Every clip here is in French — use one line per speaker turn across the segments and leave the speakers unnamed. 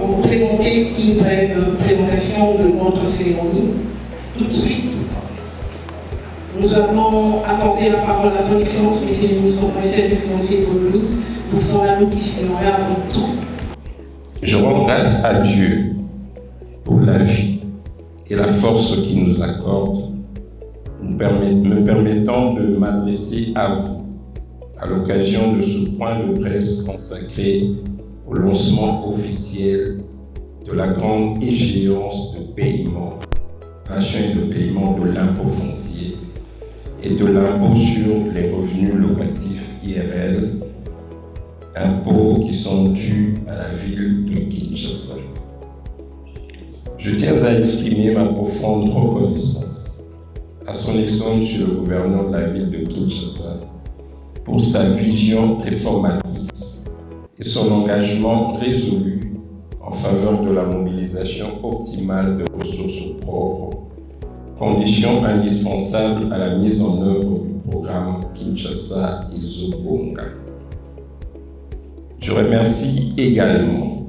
vous présenter une brève présentation de notre cérémonie. Tout de suite, nous allons accorder la parole à son Excellence, Monsieur le ministre des Finances et économiques, pour son allocution. Et avant tout,
je rends grâce à Dieu pour la vie et la force qu'il nous accorde, me permettant de m'adresser à vous à l'occasion de ce point de presse consacré au lancement officiel de la grande échéance de paiement, et de paiement de l'impôt foncier et de l'impôt sur les revenus locatifs IRL, impôts qui sont dus à la ville de Kinshasa. Je tiens à exprimer ma profonde reconnaissance à son Excellence Monsieur le gouverneur de la ville de Kinshasa pour sa vision réformatrice et son engagement résolu en faveur de la mobilisation optimale de ressources propres, condition indispensable à la mise en œuvre du programme Kinshasa Ezobonga. Je vous remercie également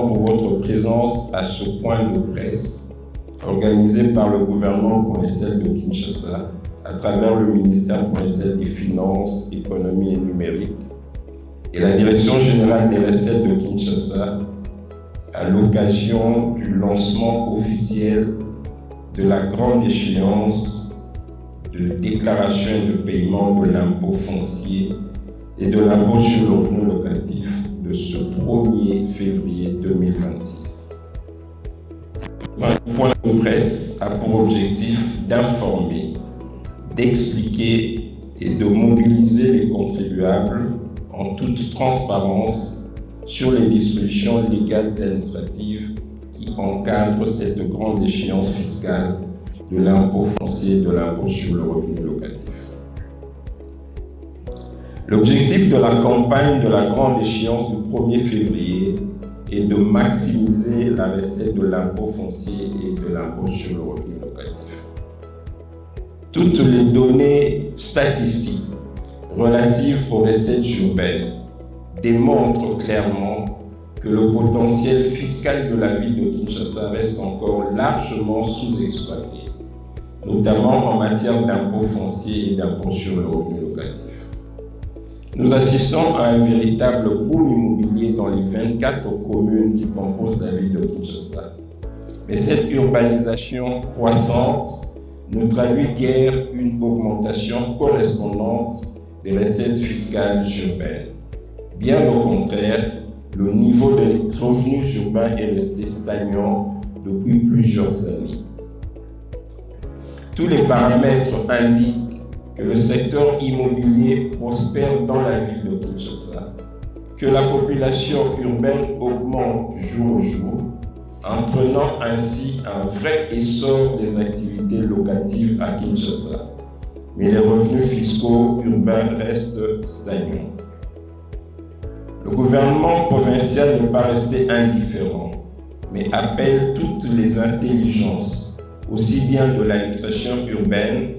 pour votre présence à ce point de presse organisé par le gouvernement provincial de Kinshasa à travers le ministère provincial des Finances, Économie et Numérique et la Direction générale des recettes de Kinshasa à l'occasion du lancement officiel de la grande échéance de déclaration et de paiement de l'impôt foncier et de l'impôt sur le revenu locatif de ce 1er février 2026. Un point de presse a pour objectif d'informer, d'expliquer et de mobiliser les contribuables en toute transparence sur les dispositions légales et administratives qui encadrent cette grande échéance fiscale de l'impôt foncier et de l'impôt sur le revenu locatif. L'objectif de la campagne de la grande échéance du 1er février est de maximiser la recette de l'impôt foncier et de l'impôt sur le revenu locatif. Toutes les données statistiques relatives aux recettes urbaines démontrent clairement que le potentiel fiscal de la ville de Kinshasa reste encore largement sous-exploité, notamment en matière d'impôt foncier et d'impôt sur le revenu locatif. Nous assistons à un véritable boom immobilier dans les 24 communes qui composent la ville de Kinshasa. Mais cette urbanisation croissante ne traduit guère une augmentation correspondante des recettes fiscales urbaines. Bien au contraire, le niveau des revenus urbains est resté stagnant depuis plusieurs années. Tous les paramètres indiquent que le secteur immobilier prospère dans la ville de Kinshasa, que la population urbaine augmente du jour au jour, entraînant ainsi un vrai essor des activités locatives à Kinshasa. Mais les revenus fiscaux urbains restent stagnants. Le gouvernement provincial n'est pas resté indifférent, mais appelle toutes les intelligences, aussi bien de l'administration urbaine,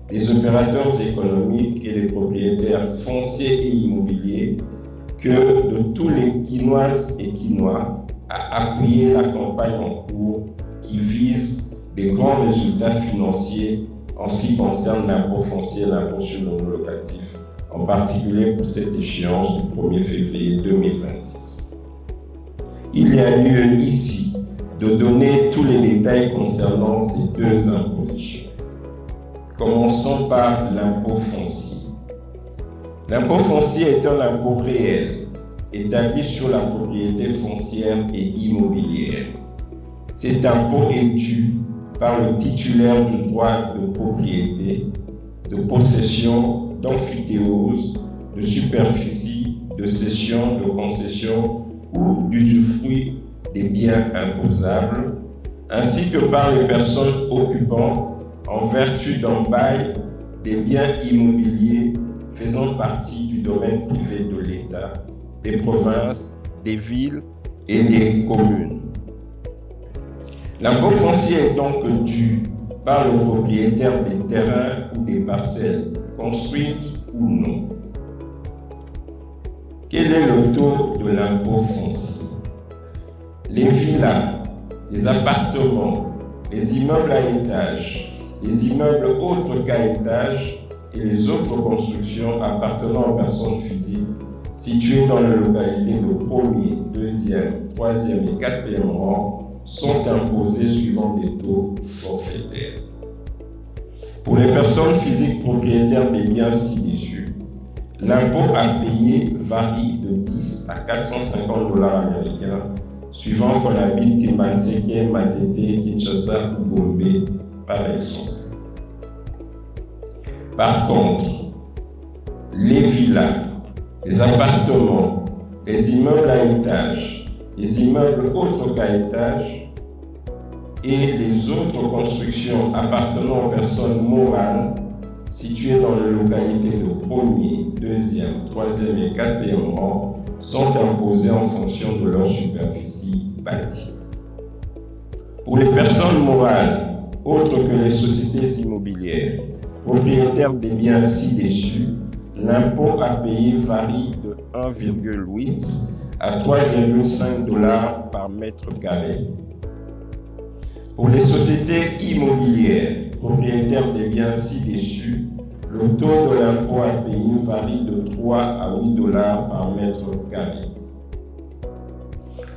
des opérateurs économiques et des propriétaires fonciers et immobiliers que de tous les Quinoises et Quinois à appuyer la campagne en cours qui vise des grands résultats financiers en ce qui concerne l'impôt foncier et l'impôt sur le revenu locatif, en particulier pour cette échéance du 1er février 2026. Il y a lieu ici de donner tous les détails concernant ces deux impositions. Commençons par l'impôt foncier. L'impôt foncier est un impôt réel, établi sur la propriété foncière et immobilière. Cet impôt est dû par le titulaire du droit de propriété, de possession, d'amphithéose, de superficie, de cession, de concession ou d'usufruit des biens imposables, ainsi que par les personnes occupant en vertu d'un bail des biens immobiliers faisant partie du domaine privé de l'État, des provinces, des villes et des communes. L'impôt foncier est donc dû par le propriétaire des terrains ou des parcelles, construites ou non. Quel est le taux de l'impôt foncier? les villas, les appartements, les immeubles à étage, les immeubles autres qu'à étage et les autres constructions appartenant aux personnes physiques situées dans les localités de premier, deuxième, troisième et quatrième rang sont imposées suivant des taux forfaitaires. Pour les personnes physiques propriétaires des biens ci-dessus, l'impôt à payer varie de 10 à 450 $ américains, suivant qu'on habite Kimbanseke, Matete, Kinshasa ou Gombe, par exemple. Par contre, les villas, les appartements, les immeubles à étage, les immeubles autres qu'à étage et les autres constructions appartenant aux personnes morales situées dans les localités de premier, deuxième, troisième et quatrième rang sont imposées en fonction de leur superficie bâtie. Pour les personnes morales, autres que les sociétés immobilières, propriétaires des biens ci-dessus, l'impôt à payer varie de 1,8 à 3,5 $ par mètre carré. Pour les sociétés immobilières, propriétaires des biens ci-dessus, le taux de l'impôt à payer varie de 3 à 8 $ par mètre carré.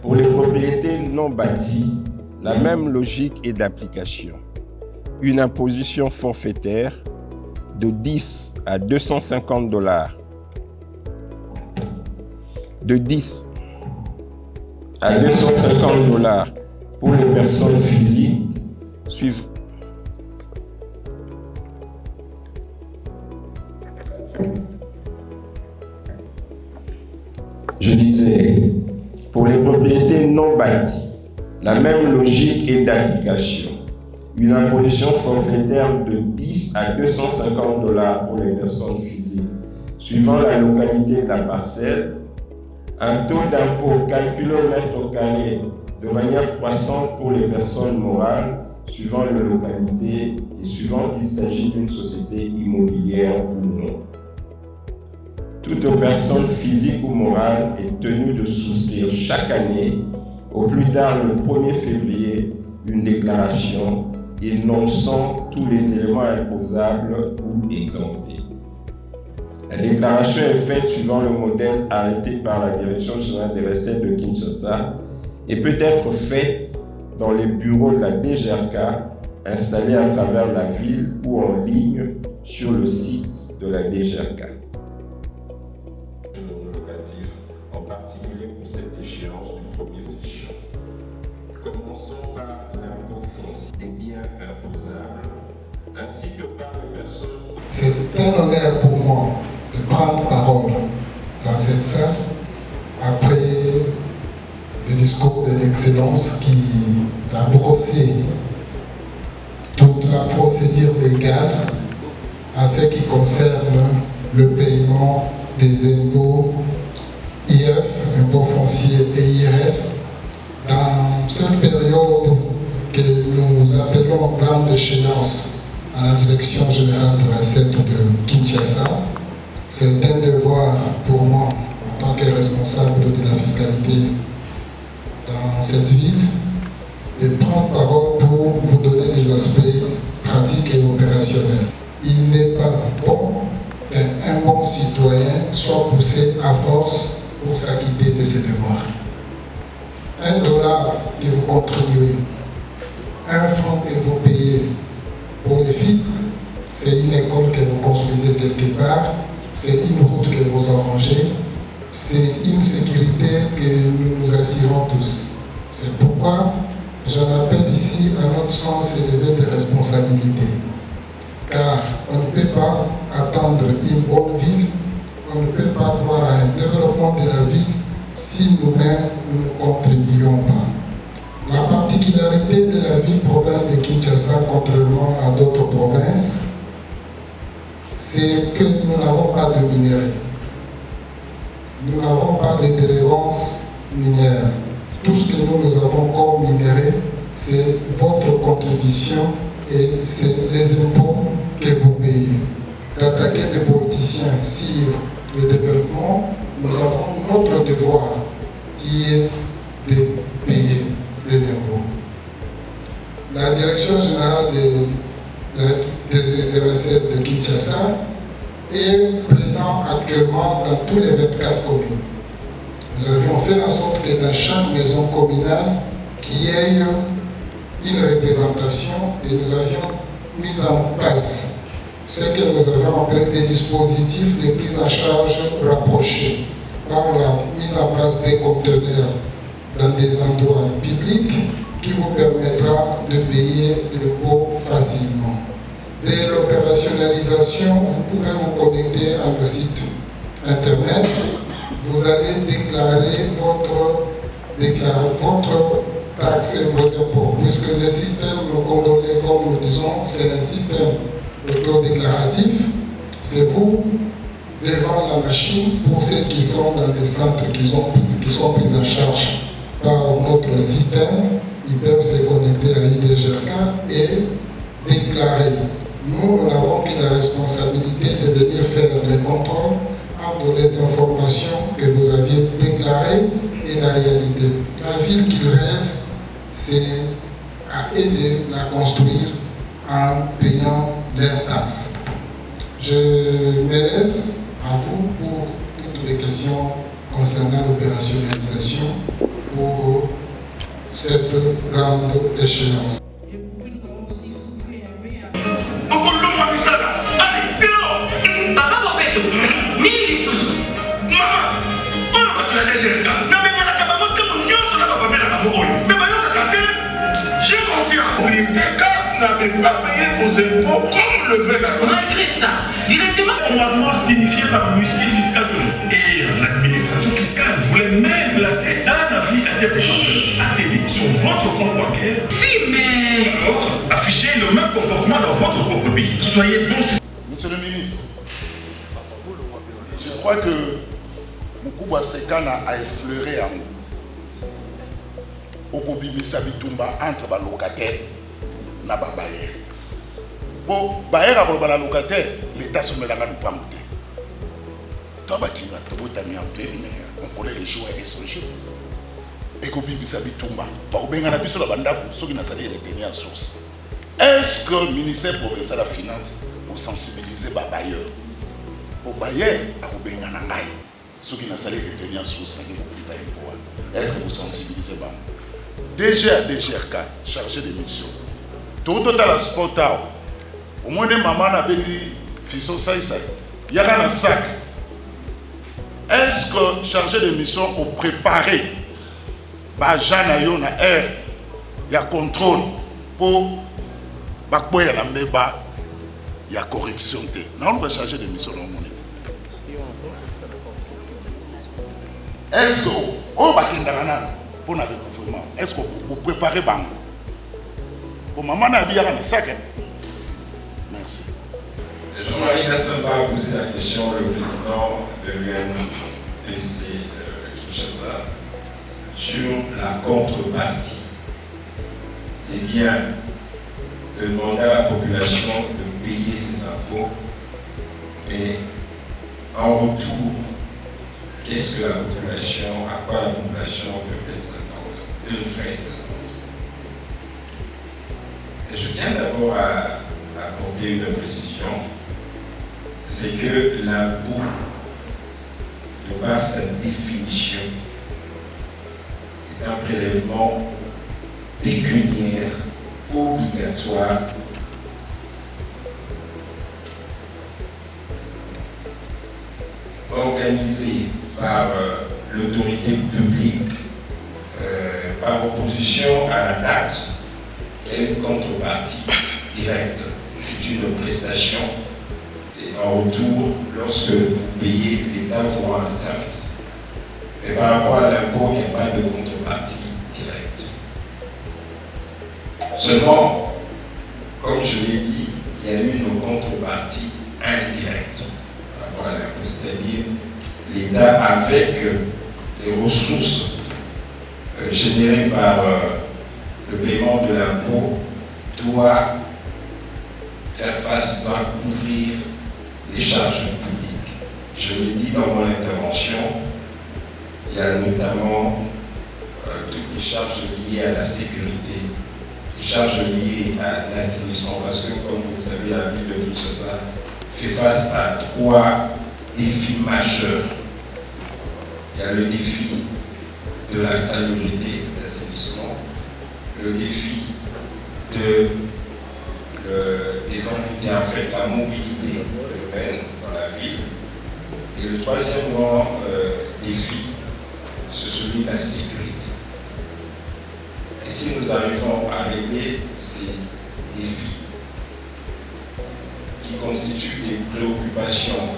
Pour les propriétés non bâties, la même logique est d'application. Une imposition forfaitaire de 10 à 250 $. De 10 à 250 $ pour les personnes physiques suivent. Je disais, pour les propriétés non bâties, la même logique est d'application. Une imposition forfaitaire de 10 à 250 $ pour les personnes physiques, suivant la localité de la parcelle, un taux d'impôt calculé au mètre carré de manière croissante pour les personnes morales, suivant la localité et suivant qu'il s'agit d'une société immobilière ou non. Toute personne physique ou morale est tenue de souscrire chaque année, au plus tard le 1er février, une déclaration énonçant tous les éléments imposables ou exemptés. La déclaration est faite suivant le modèle arrêté par la Direction générale des recettes de Kinshasa et peut être faite dans les bureaux de la DGRK installés à travers la ville ou en ligne sur le site de la DGRK. Locatif, en particulier pour cette échéance du 1er février. Commençons par l'impôt foncier des biens imposables, ainsi que par les personnes.
C'est un honneur pour moi de prendre parole dans cette salle après le discours de l'excellence qui a brossé toute la procédure légale en ce qui concerne le paiement des impôts IF, impôts fonciers et IRL, dans cette période que nous appelons grande échéance à la Direction générale de recettes de Kinshasa. C'est un devoir pour moi, en tant que responsable de la fiscalité dans cette ville, de prendre parole pour vous donner des aspects pratiques et opérationnels. Il n'est pas bon qu'un bon citoyen soit poussé à force pour s'acquitter de ses devoirs. $1 que vous contribuez, 1 franc que vous payez pour les fils, c'est une école que vous construisez quelque part, c'est une route que vous arrangez, c'est une sécurité que nous nous assurons tous. C'est pourquoi j'en appelle ici à notre sens élevé de responsabilité. Car on ne peut pas attendre une bonne ville, on ne peut pas voir un développement de la ville si nous-mêmes nous ne contribuons pas. La particularité de la ville-province de Kinshasa, contrairement à d'autres provinces, c'est que nous n'avons pas de minerais. Nous n'avons pas de dérévance minière. Tout ce que nous avons comme minerais, c'est votre contribution et c'est les impôts que vous payez. D'attaquer des politiciens sur le développement, nous avons notre devoir qui est de payer. la Direction générale des recettes de Kinshasa est présente actuellement dans tous les 24 communes. Nous avions fait en sorte que dans chaque maison communale, qu'il y ait une représentation et nous avions mis en place ce que nous avons appelé des dispositifs de prise en charge rapprochés par la mise en place des conteneurs dans des endroits publics qui vous permettra de payer l'impôt facilement. Dès l'opérationnalisation, vous pouvez vous connecter à nos sites internet. Vous allez déclarer votre taxe et vos impôts, puisque le système congolais, comme nous disons, c'est un système autodéclaratif. C'est vous devant la machine pour ceux qui sont dans les centres qui sont pris en charge par notre système. Ils peuvent se connecter à IDGRK et déclarer. Nous n'avons que la responsabilité de venir faire les contrôles entre les informations que vous aviez déclarées et la réalité. La ville qu'ils rêvent, c'est à aider la construire en payant leurs taxes. Je me laisse à vous pour toutes les questions concernant l'opérationnalisation pour cette grande échéance.
J'ai confiance. Vous n'avez pas payé vos impôts comme le veut la loi.
Malgré ça, directement.
Commandement signifié par l'huissier fiscal que je suis. Et l'administration fiscale voulait même placer un avis atterri sur votre compte bancaire.
Si, mais.
Alors, affichez le même comportement dans votre propre pays. Soyez bons.
Monsieur le ministre, je crois que Moukouba Sekana a effleuré en okobimisa bitumba entre ba locataire na ba bailleur. Bon, bailleur akoloba na locataire, l'État somelanga lupango te. Toi bakinga tobotami en terme, on connaît les jours et son jour. Ekobimisa bitumba, ba obenga na biso la bandako soki na sali retenir en source. Est-ce que le ministère provincial de la finance vous sensibiliser ba bailleur? Pour bailleur akobenga na ngai soki na sali retenir en source na ko impôt. Est-ce que vous sensibilisez ba? DG à DGRK, chargé de mission. Tout à la sportao. Au moins, maman n'a pas dit, fils au saïsaï. Il y a un sac. Est-ce que chargé de mission ont préparé, bah, Jean Ayon a air, il y a contrôle pour, bah, quoi, il y a l'ambéba, il y a corruption. Non, on va charger de mission dans le monde. Est-ce que, on va kindagana pour notre gouvernement? Est-ce que vous préparez Bango? Pour maman n'a bien un sac. Merci.
Jean-Marie Kassamba a posé la question, le président de l'UNPC Kinshasa, sur la contrepartie. C'est bien de demander à la population de payer ses impôts, mais en retour, qu'est-ce que la population, à quoi la population peut-être s'attendre, devrait s'attendre? Et je tiens d'abord à apporter une précision, c'est que l'impôt, de par sa définition, est un prélèvement pécuniaire obligatoire organisé par l'autorité publique par opposition à la taxe et une contrepartie directe. C'est une prestation et en retour, lorsque vous payez, l'État vous rend un service. Mais par rapport à l'impôt, il n'y a pas de contrepartie directe. Seulement, comme je l'ai dit, il y a eu une contrepartie indirecte par rapport à l'impôt, c'est-à-dire l'État avec les ressources générées par le paiement de l'impôt doit faire face, doit couvrir les charges publiques. Je l'ai dit dans mon intervention, il y a notamment toutes les charges liées à la sécurité, les charges liées à l'assainissement, parce que comme vous le savez, la ville de Kinshasa fait face à 3 défis majeurs. Il y a le défi de la salubrité, de l'assainissement, le défi des embouteilles, en fait la mobilité urbaine dans la ville, et le troisième grand défi, c'est celui de la sécurité. Et si nous arrivons à régler ces défis qui constituent des préoccupations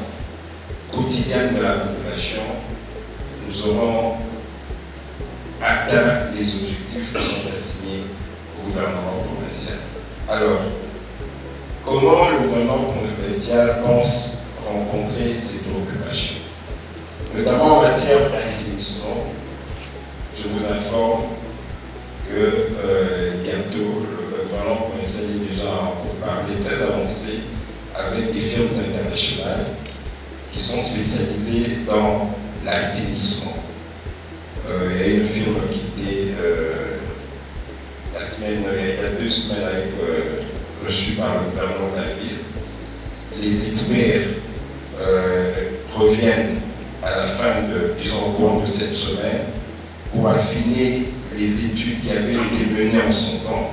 quotidiennes de la population, nous aurons atteint les objectifs qui sont assignés au gouvernement provincial. Alors, comment le gouvernement provincial pense rencontrer ces préoccupations? Notamment en matière d'assainissement, je vous informe que bientôt le gouvernement provincial est déjà en pourparlers très avancé avec des firmes internationales qui sont spécialisées dans l'assainissement. Il y a une firme qui était il y a 2 semaines reçue par le gouvernement de la ville. Les experts reviennent à la fin au cours de cette semaine pour affiner les études qui avaient été menées en son temps.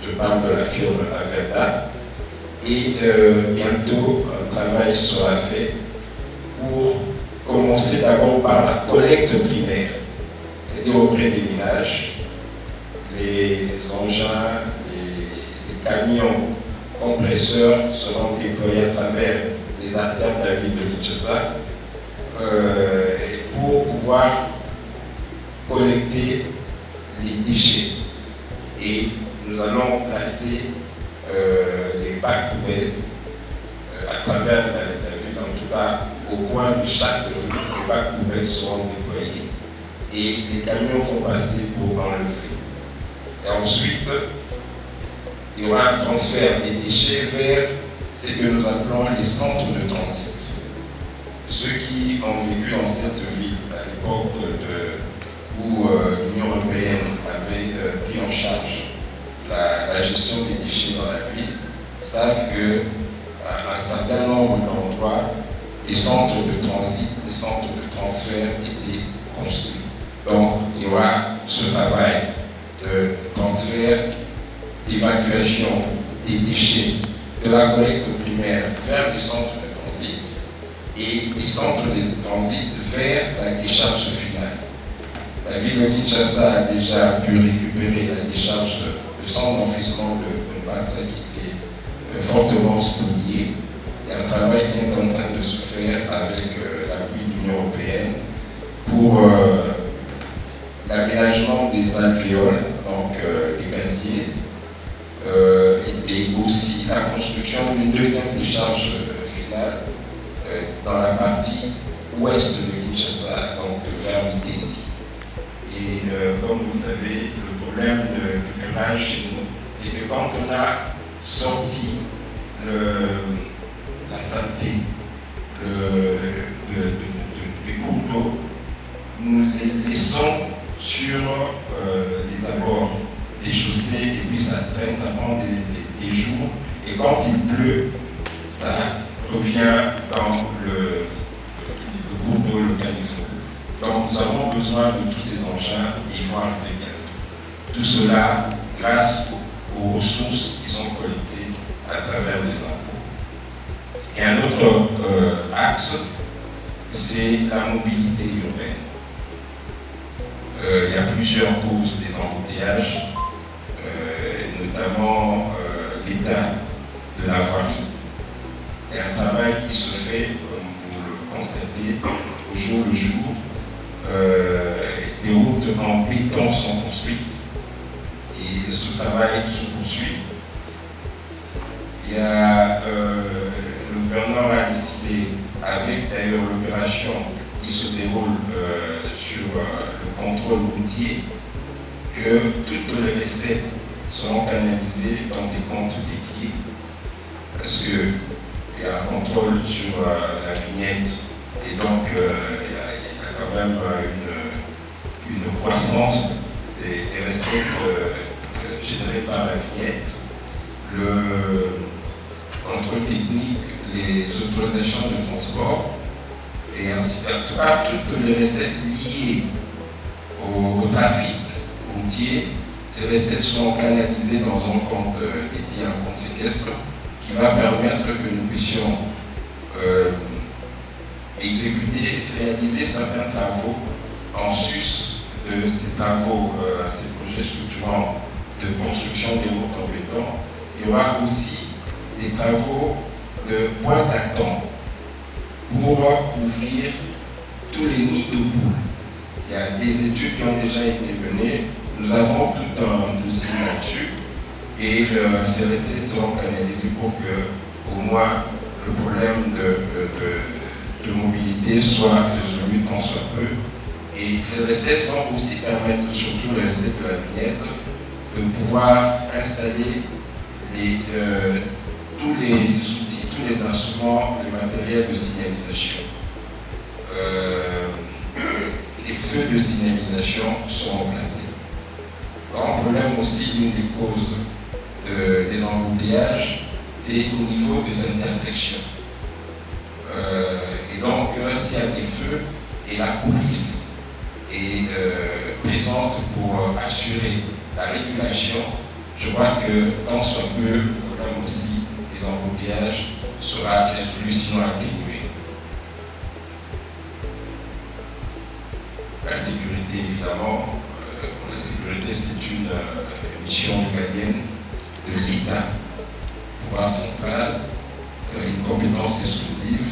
Je parle de la firme Averda. Et bientôt, un travail sera fait pour commencer d'abord par la collecte primaire, c'est-à-dire auprès des ménages. Les engins, les camions compresseurs seront déployés à travers les artères de la ville de Kinshasa pour pouvoir collecter les déchets. Et nous allons placer les bacs poubelles à travers la ville, en tout cas au coin de chaque rue, les bacs poubelles seront déployés et les camions vont passer pour enlever. Et ensuite, il y aura un transfert des déchets vers ce que nous appelons les centres de transit. Ceux qui ont vécu dans cette ville à l'époque où l'Union européenne avait pris en charge la gestion des déchets dans la ville savent qu'à un certain nombre d'endroits, des centres de transit, des centres de transfert étaient construits. Donc, il y aura ce travail de transfert, d'évacuation des déchets de la collecte primaire vers les centres de transit et des centres de transit vers la décharge finale. La ville de Kinshasa a déjà pu récupérer la décharge, le centre d'enfouissement de Massa qui était fortement spolié. Il y a un travail qui est en train de se faire avec l'appui de l'Union européenne pour l'aménagement des alvéoles, donc des gaziers, et aussi la construction d'une deuxième décharge finale dans la partie ouest de Kinshasa, donc vers Mitenti. Et comme vous savez, le problème du curage chez nous, c'est que quand on a sorti la saleté des cours d'eau, nous les laissons sur les abords des chaussées et puis ça traîne, ça prend des jours et quand il pleut, ça revient dans le cours d'eau, le caniveau. Donc nous avons besoin de tous ces engins et il faut arriver bientôt. Tout cela grâce aux ressources qui sont collectées à travers les impôts. Et un autre axe, c'est la mobilité urbaine. Il y a plusieurs causes des embouteillages, notamment l'état de la voirie. Il y a un travail qui se fait, comme vous le constatez, au jour le jour. Des routes en béton sont construites et ce travail se poursuit. Il y a, le gouvernement a décidé, avec d'ailleurs l'opération qui se déroule sur le contrôle routier, que toutes les recettes seront canalisées dans des comptes dédiés, parce qu'il y a un contrôle sur la vignette et donc il y a quand même une croissance des recettes générés par la vignette, le contrôle technique, les autorisations de transport, et ainsi, en tout cas toutes les recettes liées au trafic routier. Ces recettes sont canalisées dans un compte dédié, un compte séquestre, qui va permettre que nous puissions réaliser certains travaux en sus de ces travaux, ces projets structurants de construction des routes en béton. Il y aura aussi des travaux de pointe à temps pour ouvrir tous les nids de poules. Il y a des études qui ont déjà été menées. Nous avons tout un dossier là-dessus et ces recettes seront canalisées pour que, au moins, le problème de mobilité soit résolu tant soit peu. Et ces recettes vont aussi permettre, surtout les recettes de la vignette, de pouvoir installer tous les outils, tous les instruments, les matériels de signalisation. Les feux de signalisation seront placés. Un problème aussi, l'une des causes des embouteillages, c'est au niveau des intersections. Et donc, s'il y a des feux et la police est présente pour assurer la régulation, je crois que tant soit peu, le problème aussi des embouteillages sera résolu, sinon atténué. La sécurité, évidemment, la sécurité c'est une mission régalienne de l'État, pouvoir central, une compétence exclusive,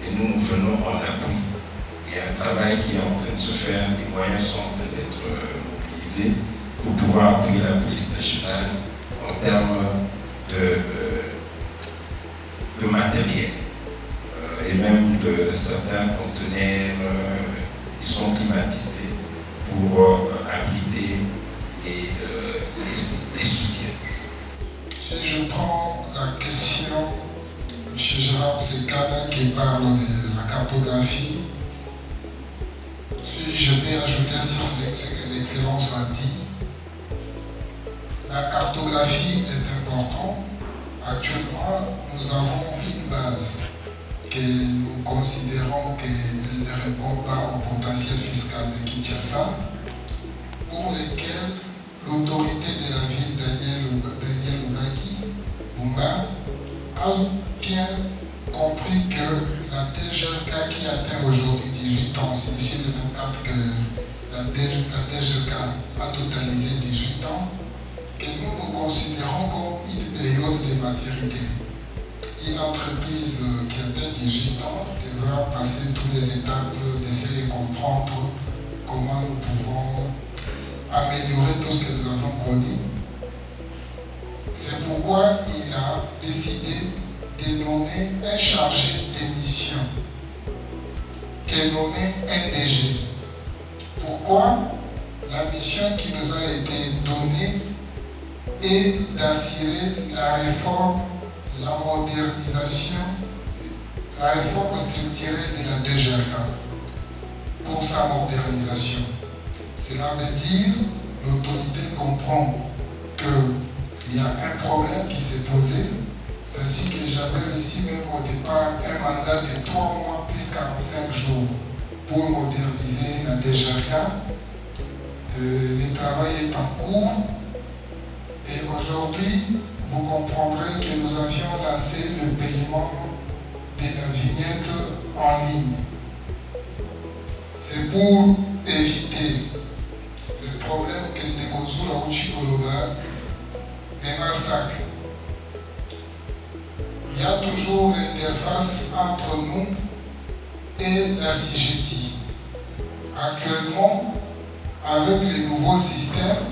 et nous venons en appui. Il y a un travail qui est en train de se faire, les moyens sont en train d'être mobilisés pour pouvoir appuyer la police nationale en termes de matériel et même de certains conteneurs qui sont climatisés pour abriter les sous-sièges.
Si je prends la question, M. Gérard Sekana qui parle de la cartographie, si je peux ajouter sur ce que l'excellence a dit, la cartographie est importante. Actuellement, nous avons une base que nous considérons qu'elle ne répond pas au potentiel fiscal de Kinshasa, pour lesquels l'autorité de la ville, Daniel Lubaki-Bumba, a bien compris que la DGK qui atteint aujourd'hui 18 ans, c'est ici le 24 que la DGK a totalisé 18 ans, que nous considérons comme une période de maturité. Une entreprise qui atteint 18 ans devra passer toutes les étapes d'essayer de comprendre comment nous pouvons améliorer tout ce que nous avons connu. C'est pourquoi il a décidé de nommer un chargé de mission, qui est nommé NDG. Pourquoi? La mission qui nous a été donnée est d'assurer la réforme, la modernisation, la réforme structurelle de la DGK pour sa modernisation. Cela veut dire que l'autorité comprend qu'il y a un problème qui s'est posé. C'est ainsi que j'avais reçu même au départ un mandat de 3 mois plus 45 jours pour moderniser la DGK. Le travail est en cours et aujourd'hui, vous comprendrez que nous avions lancé le paiement de la vignette en ligne. C'est pour éviter le problème que Nekozula Uchikoloba, les massacres. Il y a toujours l'interface entre nous et la CGT. Actuellement, avec les nouveaux systèmes,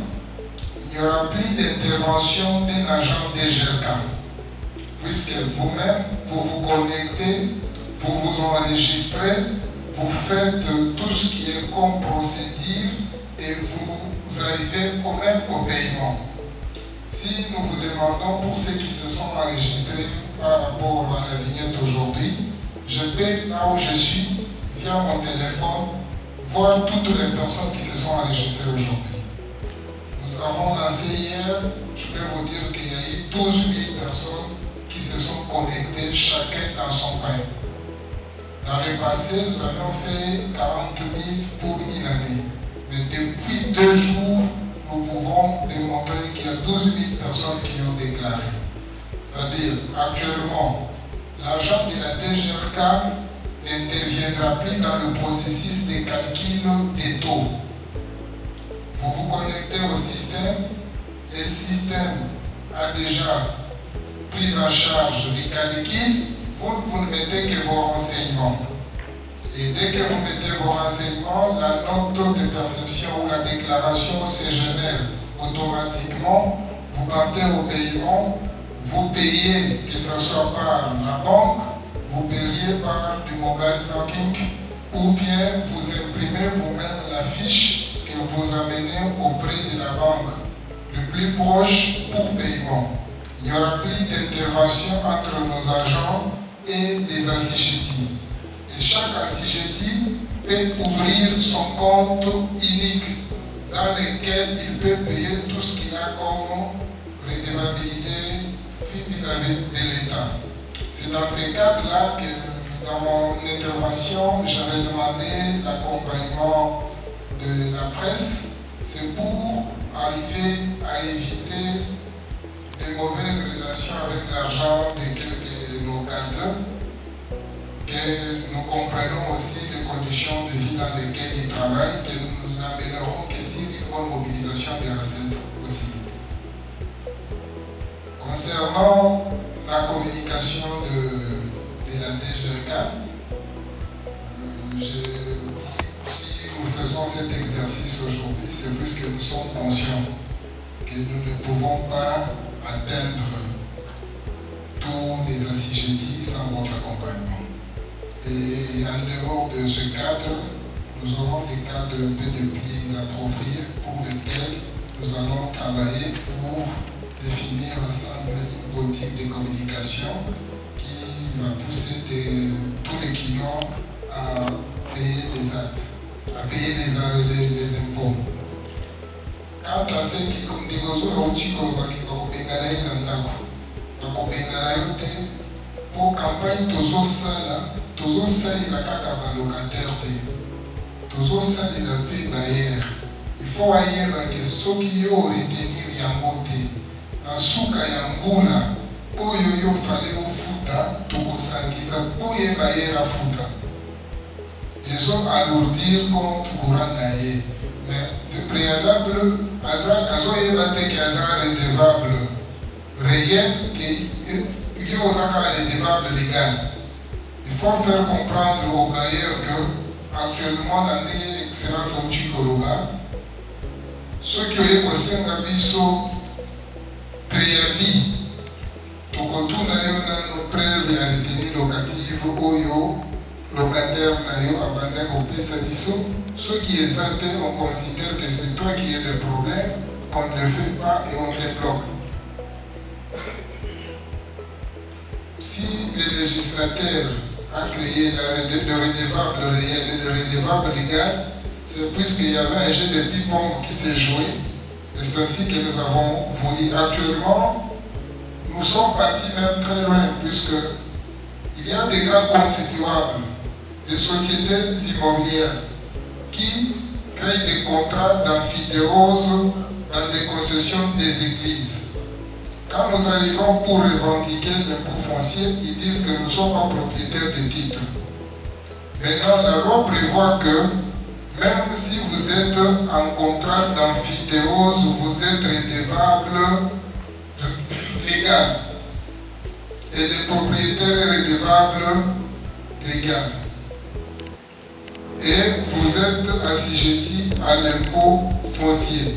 il n'y aura plus d'intervention d'un agent DGK, puisque vous-même, vous vous connectez, vous vous enregistrez, vous faites tout ce qui est comme procédure et vous arrivez au paiement. Si nous vous demandons pour ceux qui se sont enregistrés par rapport à la vignette aujourd'hui, je peux, là où je suis, via mon téléphone, voir toutes les personnes qui se sont enregistrées aujourd'hui. Nous Nous avons lancé hier, je peux vous dire qu'il y a eu 12 000 personnes qui se sont connectées, chacun dans son coin. Dans le passé, nous avions fait 40 000 pour une année. Mais depuis 2 jours, nous pouvons démontrer qu'il y a 12 000 personnes qui ont déclaré. C'est-à-dire, actuellement, l'agent de la DGRK n'interviendra plus dans le processus de calcul des taux. Vous vous connectez au système, le système a déjà pris en charge du calcul, vous ne mettez que vos renseignements. Et dès que vous mettez vos renseignements, la note de perception ou la déclaration se génère automatiquement. Vous partez au paiement, vous payez, que ce soit par la banque, vous payez par du mobile banking, ou bien vous imprimez vous-même la fiche que vous amenez auprès de la banque le plus proche pour paiement. Il n'y aura plus d'intervention entre nos agents et les assujettis. Et chaque assujetti peut ouvrir son compte unique dans lequel il peut payer tout ce qu'il a comme redevabilité vis-à-vis de l'État. C'est dans ce cadre-là que dans mon intervention, j'avais demandé l'accompagnement de la presse. C'est pour arriver à éviter les mauvaises relations avec l'argent de quelques de nos cadres, que nous comprenons aussi les conditions de vie dans lesquelles ils travaillent, que nous n'amènerons que sur une bonne mobilisation des recettes aussi. Concernant la communication de la DGRK, si nous faisons cet exercice aujourd'hui, c'est parce que nous sommes conscients que nous ne pouvons pas atteindre tous les assujettis sans votre accompagnement. Et en dehors de ce cadre, nous aurons des cadres un peu de plus appropriés pour lesquels nous allons travailler pour définir ensemble une politique de communication qui va pousser tous les clients à payer les actes, à payer les impôts. Quant à ce qui comme dit pour campagne tozosalela kaka balocataire te tozosalela mpe bayer il faut ayeba ke soki yo retenir yango te na suka ya mbula oyo yo fale ofuta tokosangisa mpo ye bayer afuta ezo alourdir compte courant na ye mais de préalable azoyeba te ke aza redevable réel ke yo ozaka redevable légal. Il faut faire comprendre aux bailleurs que actuellement dans l'excellence au Chikoloba, ceux qui ont kosenga biso préavis tokotuna yo na preuve ya retenue locative oyo locataire na yo abandé kopesa biso, ceux qui exalte on considère que c'est toi qui es le problème, on ne le fait pas et on te bloque. Si le législateur a créé le redevable réel et le redevable légal, c'est puisqu'il y avait un jeu de ping-pong qui s'est joué. Et c'est ainsi que nous avons voulu. Actuellement, nous sommes partis même très loin, puisqu'il y a des grands contribuables, des sociétés immobilières qui créent des contrats d'amphithéose dans des concessions des églises. Quand nous arrivons pour revendiquer l'impôt foncier, ils disent que nous ne sommes pas propriétaires des titres. Maintenant, la loi prévoit que même si vous êtes en contrat d'amphithéose, vous êtes redevable légal. Et le propriétaire est redevable légal. Et vous êtes assujetti à l'impôt foncier.